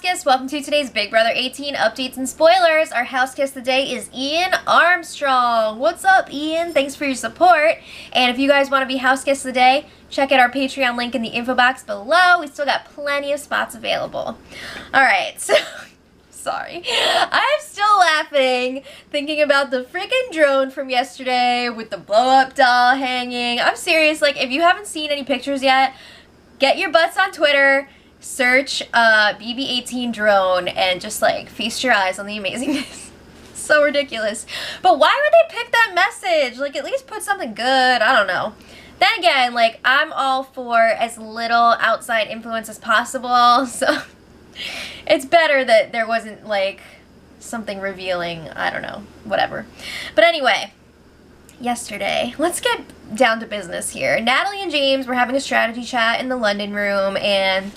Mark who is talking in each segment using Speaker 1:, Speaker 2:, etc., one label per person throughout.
Speaker 1: guests, welcome to today's Big Brother 18 updates and spoilers. Our house guest today is Ian Armstrong. What's up, Ian? Thanks for your support. And if you guys want to be house guests today, check out our Patreon link in the info box below. We still got plenty of spots available. Alright, so sorry. I'm still laughing thinking about the freaking drone from yesterday with the blow-up doll hanging. I'm serious, like, if you haven't seen any pictures yet, get your butts on Twitter, search BB-18 drone, and just, like, feast your eyes on the amazingness. So ridiculous. But why would they pick that message? Like, at least put something good. I don't know. Then again, like, I'm all for as little outside influence as possible, so it's better that there wasn't, like, something revealing. I don't know. Whatever. But anyway, yesterday, let's get down to business here. Natalie and James were having a strategy chat in the London room, and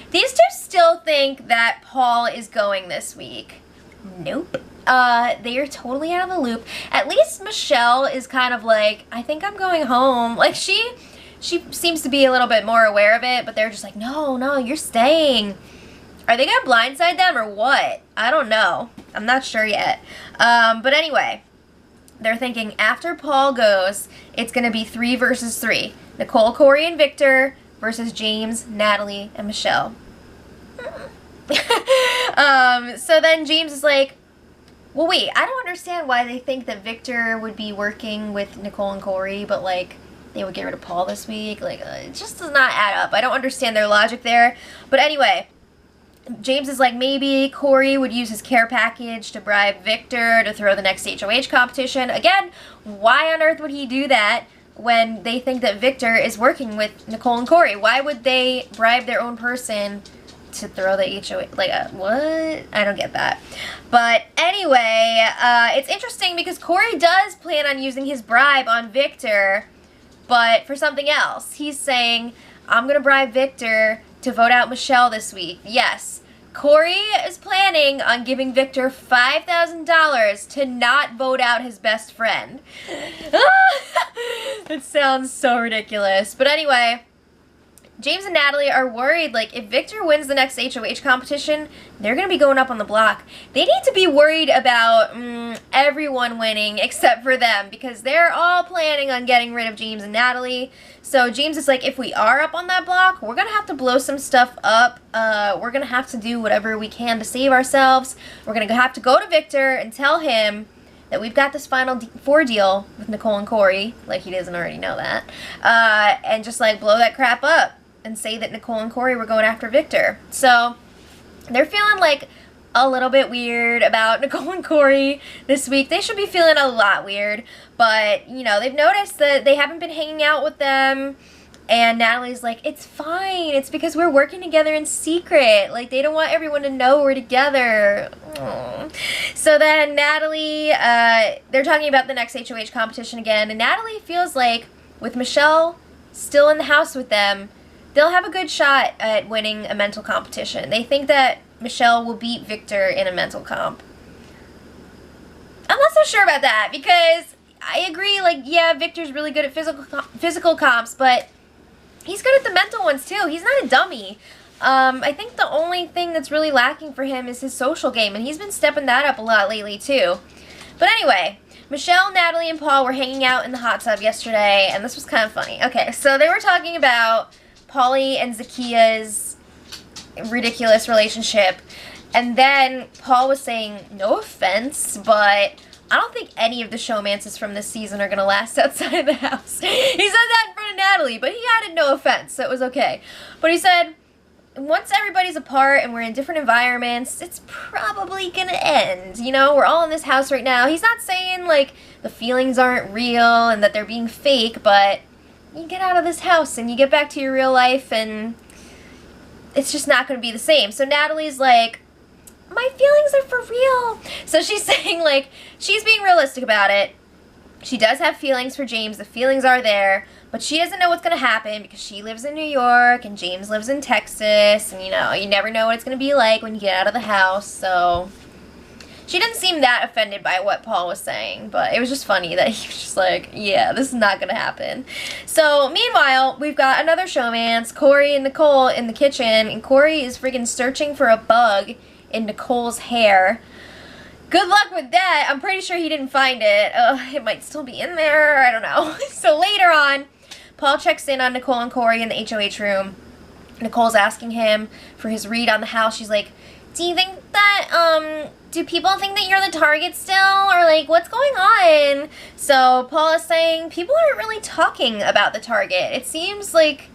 Speaker 1: these two still think that Paul is going this week. Nope. They are totally out of the loop. At least Michelle is kind of like, I think I'm going home. Like, she seems to be a little bit more aware of it, but they're just like, no, you're staying. Are they gonna blindside them or what? I don't know. I'm not sure yet. But anyway, they're thinking after Paul goes, it's gonna be 3 versus 3. Nicole, Corey, and Victor versus James, Natalie, and Michelle. So then James is like, well, wait, I don't understand why they think that Victor would be working with Nicole and Corey, but, like, they would get rid of Paul this week. Like, it just does not add up. I don't understand their logic there. But anyway, James is like, maybe Corey would use his care package to bribe Victor to throw the next HOH competition. Again, why on earth would he do that when they think that Victor is working with Nicole and Corey? Why would they bribe their own person to throw the HOH? Like, what? I don't get that. But anyway, it's interesting because Corey does plan on using his bribe on Victor, but for something else. He's saying, I'm going to bribe Victor to vote out Michelle this week. Yes, Corey is planning on giving Victor $5,000 to not vote out his best friend. It sounds so ridiculous. But anyway, James and Natalie are worried, like, if Victor wins the next HOH competition, they're going to be going up on the block. They need to be worried about everyone winning except for them, because they're all planning on getting rid of James and Natalie. So James is like, if we are up on that block, we're going to have to blow some stuff up. We're going to have to do whatever we can to save ourselves. We're going to have to go to Victor and tell him that we've got this Final Four deal with Nicole and Corey, like he doesn't already know that, and just, like, blow that crap up and say that Nicole and Corey were going after Victor. So they're feeling, like, a little bit weird about Nicole and Corey this week. They should be feeling a lot weird, but, you know, they've noticed that they haven't been hanging out with them, and Natalie's like, it's fine, it's because we're working together in secret. Like, they don't want everyone to know we're together. Aww. So then Natalie, they're talking about the next HOH competition again, and Natalie feels like with Michelle still in the house with them, they'll have a good shot at winning a mental competition. They think that Michelle will beat Victor in a mental comp. I'm not so sure about that, because I agree, like, yeah, Victor's really good at physical comps, but he's good at the mental ones too. He's not a dummy. I think the only thing that's really lacking for him is his social game, and he's been stepping that up a lot lately too. But anyway, Michelle, Natalie, and Paul were hanging out in the hot tub yesterday, and this was kind of funny. Okay, so they were talking about Pauly and Zakia's ridiculous relationship, and then Paul was saying, no offense, but I don't think any of the showmances from this season are going to last outside of the house. He said that in front of Natalie, but he added no offense, so it was okay. But he said, once everybody's apart and we're in different environments, it's probably going to end. You know, we're all in this house right now. He's not saying, like, the feelings aren't real and that they're being fake, but you get out of this house and you get back to your real life and it's just not going to be the same. So Natalie's like, my feelings are for real. So she's saying, like, she's being realistic about it. She does have feelings for James. The feelings are there, but she doesn't know what's going to happen because she lives in New York and James lives in Texas, and, you know, you never know what it's going to be like when you get out of the house. So She didn't seem that offended by what Paul was saying, but it was just funny that he was just like, yeah, this is not gonna happen. So, meanwhile, we've got another showmance, Corey and Nicole in the kitchen, and Corey is freaking searching for a bug in Nicole's hair. Good luck with that. I'm pretty sure he didn't find it. It might still be in there. I don't know. So later on, Paul checks in on Nicole and Corey in the HOH room. Nicole's asking him for his read on the house. She's like, do you think that, do people think that you're the target still? Or, like, what's going on? So Paul is saying people aren't really talking about the target. It seems like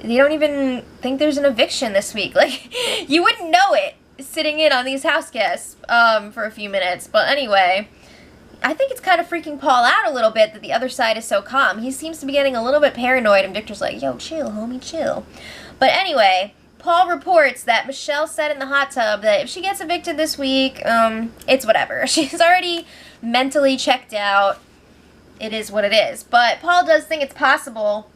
Speaker 1: they don't even think there's an eviction this week. Like, you wouldn't know it sitting in on these house guests for a few minutes. But anyway, I think it's kind of freaking Paul out a little bit that the other side is so calm. He seems to be getting a little bit paranoid, and Victor's like, yo, chill, homie, chill. But anyway, Paul reports that Michelle said in the hot tub that if she gets evicted this week, it's whatever. She's already mentally checked out. It is what it is. But Paul does think it's possible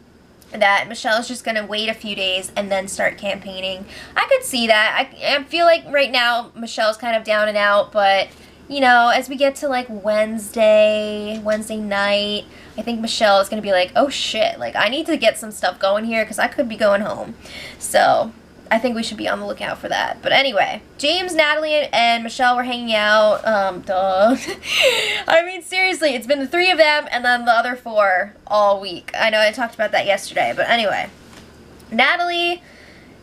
Speaker 1: that Michelle is just going to wait a few days and then start campaigning. I could see that. I feel like right now Michelle's kind of down and out, but, you know, as we get to, like, Wednesday night, I think Michelle is going to be like, oh, shit, like, I need to get some stuff going here because I could be going home. So I think we should be on the lookout for that. But anyway, James, Natalie, and Michelle were hanging out. Duh. I mean, seriously, it's been the 3 of them and then the other 4 all week. I know I talked about that yesterday, but anyway. Natalie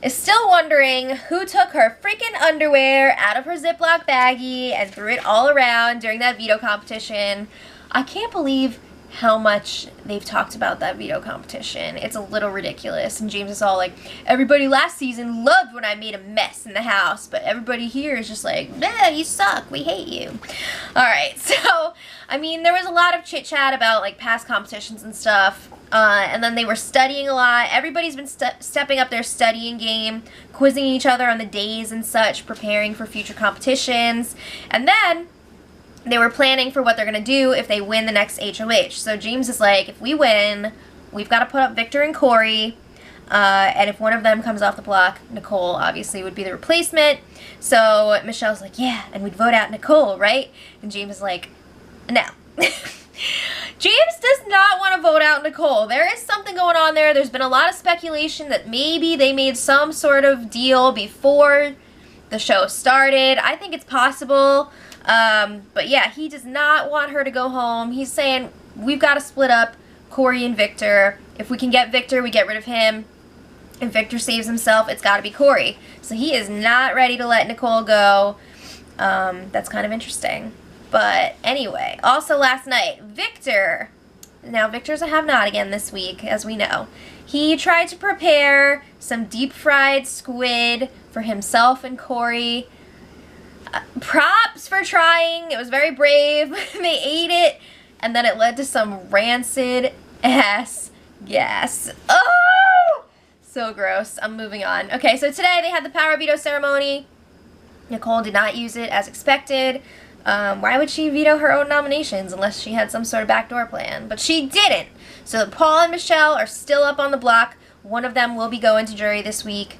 Speaker 1: is still wondering who took her freaking underwear out of her Ziploc baggie and threw it all around during that veto competition. I can't believe how much they've talked about that veto competition. It's a little ridiculous. And James is all like, everybody last season loved when I made a mess in the house, but everybody here is just like, nah, you suck, we hate you. Alright, so, I mean, there was a lot of chit-chat about, like, past competitions and stuff. And then they were studying a lot. Everybody's been stepping up their studying game, quizzing each other on the days and such, preparing for future competitions. And then they were planning for what they're going to do if they win the next HOH. So James is like, if we win, we've got to put up Victor and Corey. And if one of them comes off the block, Nicole obviously would be the replacement. So Michelle's like, yeah, and we'd vote out Nicole, right? And James is like, no. James does not want to vote out Nicole. There is something going on there. There's been a lot of speculation that maybe they made some sort of deal before the show started. I think it's possible. But yeah, he does not want her to go home. He's saying, we've got to split up Corey and Victor. If we can get Victor, we get rid of him. If Victor saves himself, it's got to be Corey. So he is not ready to let Nicole go. That's kind of interesting. But anyway, also last night, Victor. Now, Victor's a have-not again this week, as we know. He tried to prepare some deep-fried squid for himself and Corey. Props for trying. It was very brave. They ate it, and then it led to some rancid-ass gas. Oh! So gross. I'm moving on. Okay, so today they had the power veto ceremony. Nicole did not use it as expected. Why would she veto her own nominations unless she had some sort of backdoor plan? But she didn't. So Paul and Michelle are still up on the block. One of them will be going to jury this week.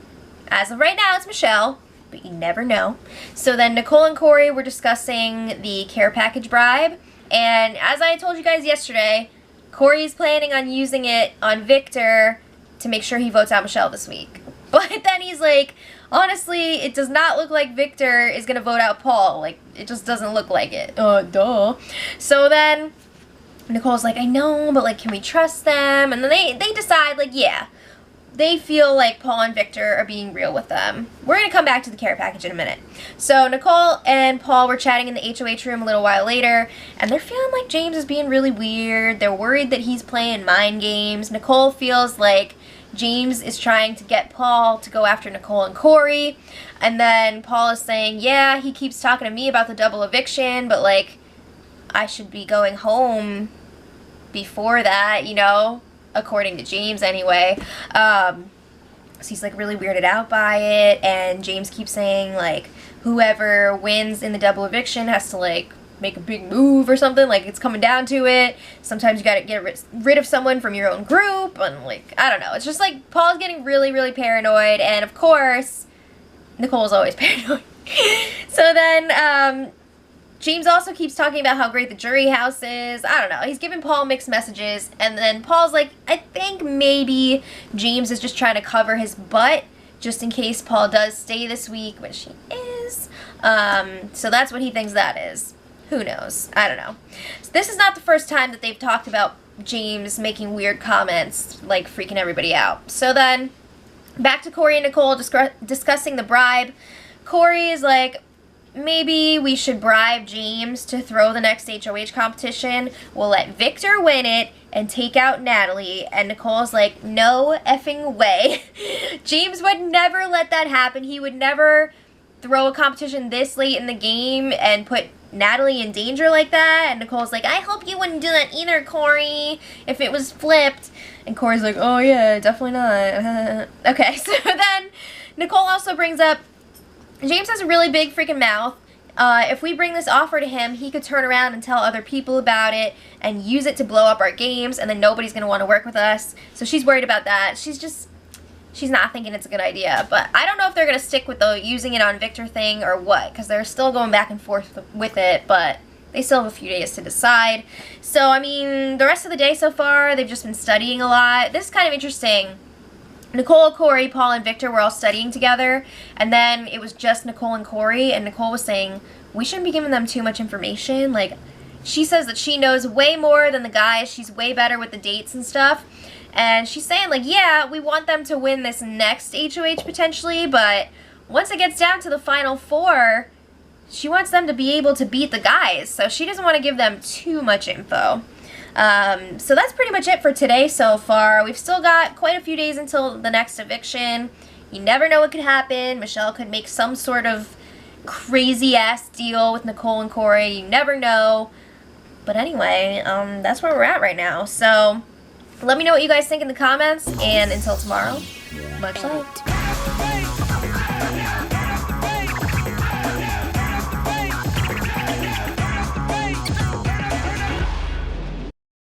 Speaker 1: As of right now, it's Michelle, but you never know. So then Nicole and Corey were discussing the care package bribe. And as I told you guys yesterday, Corey's planning on using it on Victor to make sure he votes out Michelle this week. But then he's like, honestly, it does not look like Victor is going to vote out Paul. Like, it just doesn't look like it. Duh. So then Nicole's like, I know, but, like, can we trust them? And then they decide, like, yeah, they feel like Paul and Victor are being real with them. We're going to come back to the care package in a minute. So Nicole and Paul were chatting in the HOH room a little while later, and they're feeling like James is being really weird. They're worried that he's playing mind games. Nicole feels like James is trying to get Paul to go after Nicole and Corey. And then Paul is saying, yeah, he keeps talking to me about the double eviction, but, like, I should be going home before that, you know, according to James anyway. So he's, like, really weirded out by it. And James keeps saying, like, whoever wins in the double eviction has to, like, make a big move or something, like it's coming down to it. Sometimes you gotta get rid of someone from your own group, and, like, I don't know. It's just like Paul's getting really, really paranoid, and of course, Nicole's always paranoid. So then James also keeps talking about how great the jury house is. I don't know. He's giving Paul mixed messages. And then Paul's like, I think maybe James is just trying to cover his butt just in case Paul does stay this week, which he is. So that's what he thinks that is. Who knows? I don't know. So this is not the first time that they've talked about James making weird comments, like freaking everybody out. So then, back to Corey and Nicole discussing the bribe. Corey is like, maybe we should bribe James to throw the next HOH competition. We'll let Victor win it and take out Natalie. And Nicole's like, no effing way. James would never let that happen. He would never throw a competition this late in the game and put Natalie in danger like that. And Nicole's like, I hope you wouldn't do that either, Corey, if it was flipped. And Corey's like, oh yeah, definitely not. Okay, so then Nicole also brings up, James has a really big freaking mouth. If we bring this offer to him, he could turn around and tell other people about it and use it to blow up our games, and then nobody's going to want to work with us. So she's worried about that. She's not thinking it's a good idea. But I don't know if they're going to stick with the using it on Victor thing or what, because they're still going back and forth with it, but they still have a few days to decide. So, I mean, the rest of the day so far, they've just been studying a lot. This is kind of interesting. Nicole, Corey, Paul, and Victor were all studying together, and then it was just Nicole and Corey, and Nicole was saying, we shouldn't be giving them too much information. Like, she says that she knows way more than the guys. She's way better with the dates and stuff, and she's saying, like, yeah, we want them to win this next HOH potentially, but once it gets down to the final four, she wants them to be able to beat the guys, so she doesn't want to give them too much info. So that's pretty much it for today so far. We've still got quite a few days until the next eviction. You never know what could happen. Michelle could make some sort of crazy-ass deal with Nicole and Corey. You never know. But anyway, that's where we're at right now. So let me know what you guys think in the comments. And until tomorrow, much love.